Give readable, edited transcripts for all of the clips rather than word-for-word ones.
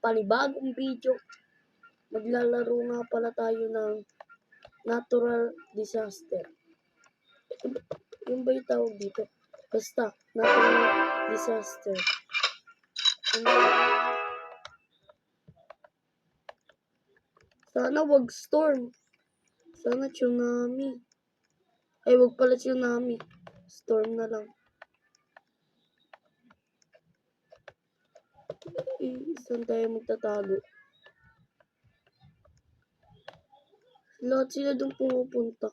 panibagong video. Maglalaro nga pala tayo ng natural disaster. Yung ba yung tawag dito? Basta, natural disaster. Sana wag storm. Sana tsunami. Ay, wag pala tsunami. Storm na lang. Saan tayo magtatago? Lahat sila dun pumupunta.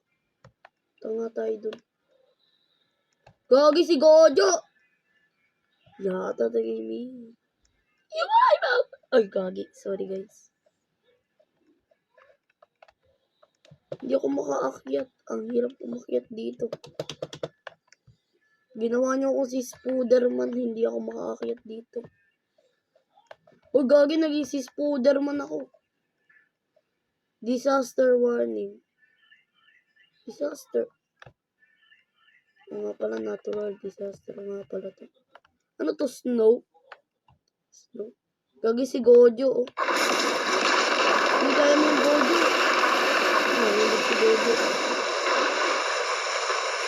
Tanga tayo dun. Gagi si Gojo! Yata the gaming. Ay, gagi. Sorry, guys. Hindi ako makaakyat. Ang hirap umakyat dito. Ginawa niyo ako si Spooderman. Hindi ako makaakyat dito. O gagi, naging si Spooderman ako. Disaster warning. Disaster. Nga pala, natural disaster. Nga pala to. Ano to? Snow? Snow? Gagi si Gojo. Oh. Hindi kaya mo yung Gojo. Hindi si Gojo.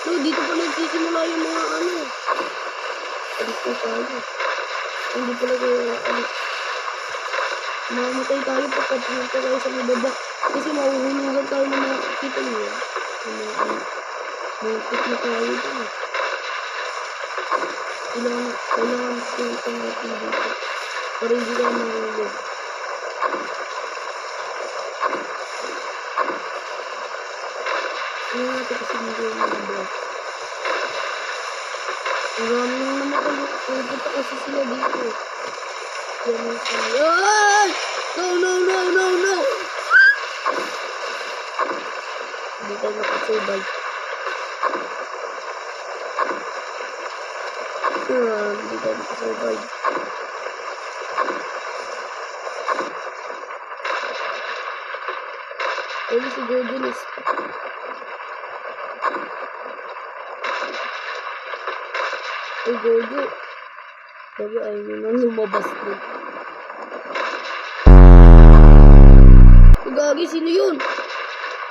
So, dito pa nagsisimula yung mga ano. Alis na tayo. Hindi pala kayo alis. Mamatay tayo pagkapunta tayo sa mababa. Kasi mahuhulugan tayo ng mga kita niyo. Mungkit na tayo dito. Kailangan punta natin dito. Para hindi tayo mahulog. Ano natin kasi hindi yung mga block. Ang rami nang namatay. Pupunta kasi sila dito. Yan yung sila. Ay! No! Hindi tayo makasurvive. Hindi tayo makasurvive. Ayun si Gojonis. Ay, Gojo. Sabi, ayun yun ang lumabas din. Gagi, sino yun?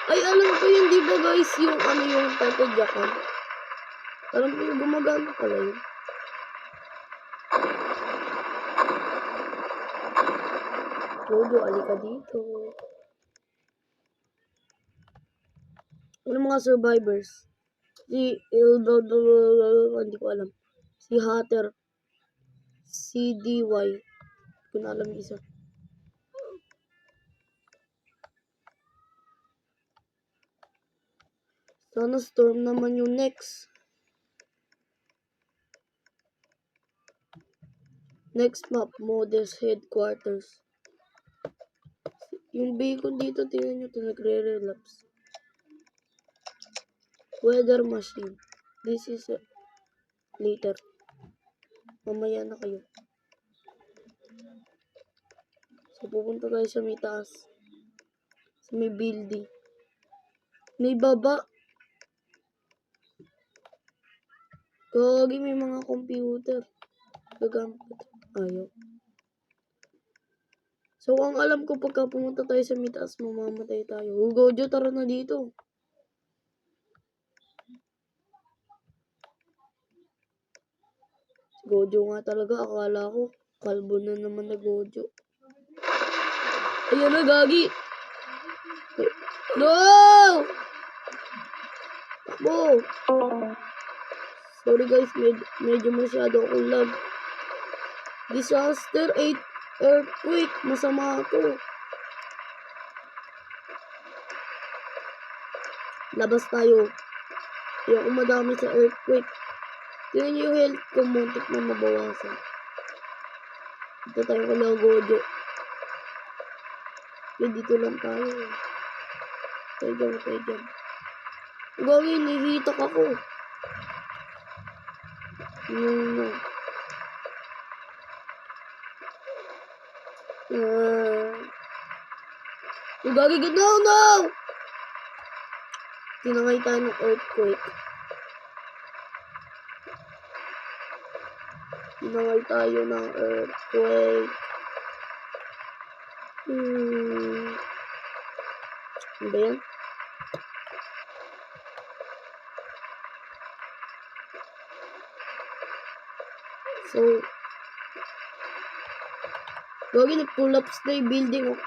Ay, alam ko yun, di ba guys, yung ano yung tatadyakan? Alam ko yung gumagana pala yun. Gojo, alika dito. Ano mga survivors? Si hindi ko alam. Si Hatter. Si DY. Hindi ko na alam yung isa. Sana storm naman yung next. Next map, Modest Headquarters. Yung beacon dito, tingnan nyo ito, nagre-relapse. Weather machine. This is later. Mamaya na kayo. So, pupunta tayo sa may taas. Sa may building. May baba. Gagi, may mga computer. Gagamit. Ayaw. So, ang alam ko pagka pumunta tayo sa may taas, mamamatay tayo. Gojo, tara na dito. Gojo nga talaga. Akala ko, kalbo na naman na Gojo. Ayan na, gagi. No! Takbo! Sorry guys, medyo masyado akong lag. Disaster 8 earthquake. Masama ako. Labas tayo. Ayoko madami sa earthquake. Tingnan nyo yung health ko. Muntik na mabawasan. Dito tayo kala Gojo. Okay, dito lang tayo. Tayo dyan. Gawin, nihitak ako. No. Gagi, no! Tinangay tayo ng earthquake. Ano ba yan? So, gawin nag-collapse na yung building, oh.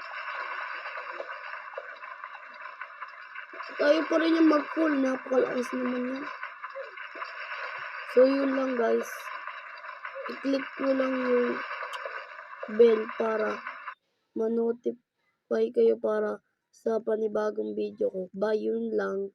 Tayo pa rin yung mag-fall. Napakalakas naman yan. So, yun lang, guys. I-click nyo lang yung bell para ma-notify kayo para sa panibagong video ko. Bye, yun lang.